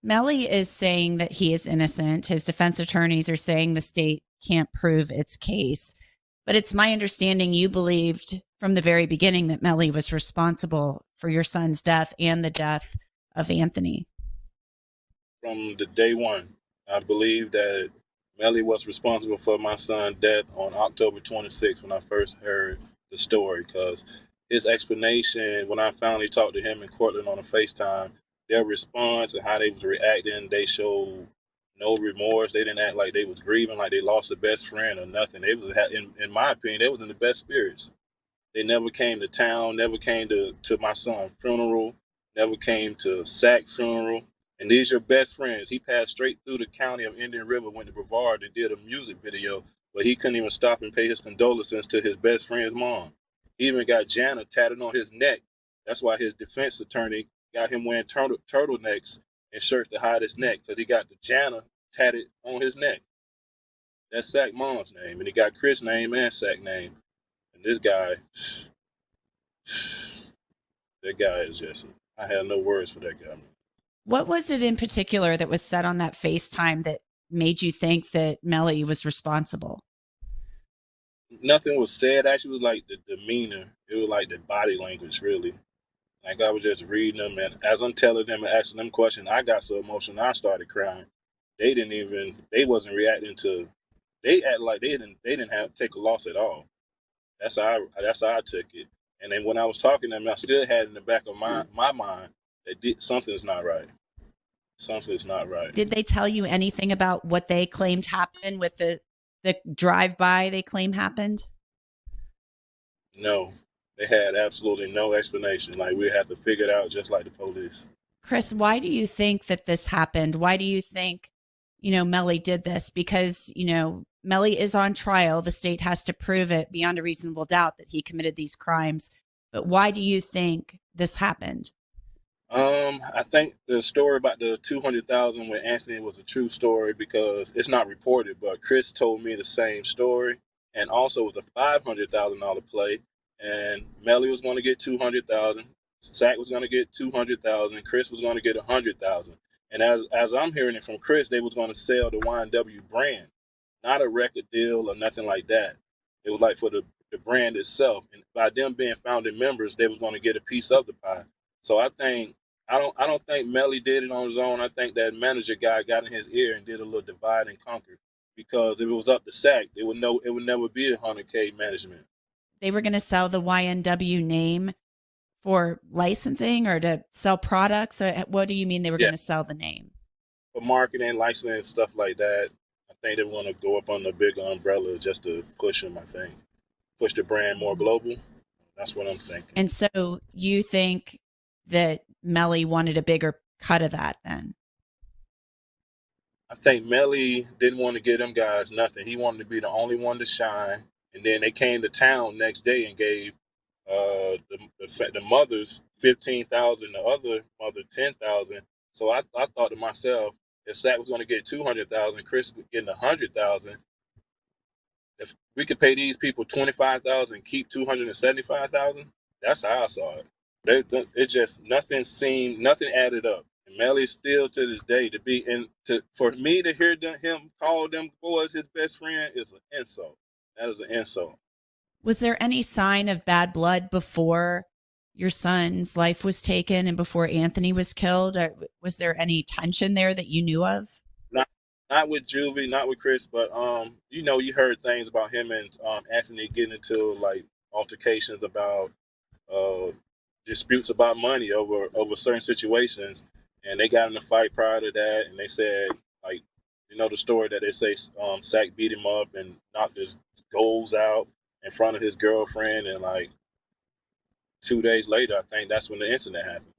Melly is saying that he is innocent. His defense attorneys are saying the state can't prove its case. But it's my understanding you believed from the very beginning that Melly was responsible for your son's death and the death of Anthony. From the day one, I believe that Melly was responsible for my son's death on October 26th when I first heard the story. Because his explanation, when I finally talked to him in Cortland on a FaceTime, their response and how they was reacting, they showed no remorse. They didn't act like they was grieving, like they lost a best friend or nothing. They was, in my opinion, they was in the best spirits. They never came to town, never came to my son's funeral, never came to Sack funeral. And these are best friends. He passed straight through the county of Indian River, went to Brevard and did a music video, but he couldn't even stop and pay his condolences to his best friend's mom. He even got Jana tatted on his neck. That's why his defense attorney got him wearing turtlenecks and shirts to hide his neck, because he got the Jana tatted on his neck. That's Sack mom's name, and he got Chris' name and Sack name. And this guy, that guy is just, I have no words for that guy. What was it in particular that was said on that FaceTime that made you think that Melly was responsible? Nothing was said. Actually, it was like the demeanor. It was like the body language, really. Like I was just reading them, and as I'm telling them and asking them questions, I got so emotional, I started crying. They wasn't reacting to, they act like they didn't have take a loss at all. That's how I took it. And then when I was talking to them, I still had in the back of my mind that something's not right. Something's not right. Did they tell you anything about what they claimed happened with the drive-by they claim happened? No, they had absolutely no explanation. Like we had to figure it out, just like the police. Chris, why do you think that this happened? Why do you think, Melly did this? Because, Melly is on trial. The state has to prove it beyond a reasonable doubt that he committed these crimes. But why do you think this happened? I think the story about the 200,000 with Anthony was a true story because it's not reported, but Chris told me the same story, and also it was a $500,000 play, and Melly was going to get 200,000, Sack was going to get 200,000, Chris was going to get 100,000, and as I'm hearing it from Chris, they was going to sell the YNW brand, not a record deal or nothing like that. It was like for the brand itself, and by them being founding members, they was going to get a piece of the pie. So I don't think Melly did it on his own. I think that manager guy got in his ear and did a little divide and conquer. Because if it was up to Sack, it would never be 100K management. They were going to sell the YNW name for licensing or to sell products. What do you mean they were going to sell the name? For marketing, licensing, stuff like that. I think they want to go up on the big umbrella just to push them. I think push the brand more global. That's what I'm thinking. And so you think that Melly wanted a bigger cut of that then? I think Melly didn't want to give them guys nothing. He wanted to be the only one to shine. And then they came to town next day and gave the mothers 15,000, the other mother 10,000. So I thought to myself, if Sack was going to get 200,000, Chris was getting 100,000. If we could pay these people 25,000, keep 275,000, that's how I saw it. It just nothing added up. And Melly still to this day for me to hear him call them boys his best friend is an insult. That is an insult. Was there any sign of bad blood before your son's life was taken and before Anthony was killed? Or was there any tension there that you knew of? Not with Juvie, not with Chris, but you heard things about him and Anthony getting into like altercations about disputes about money over certain situations, and they got in a fight prior to that, and they said like the story that they say Sack beat him up and knocked his goals out in front of his girlfriend, and like 2 days later, I think that's when the incident happened.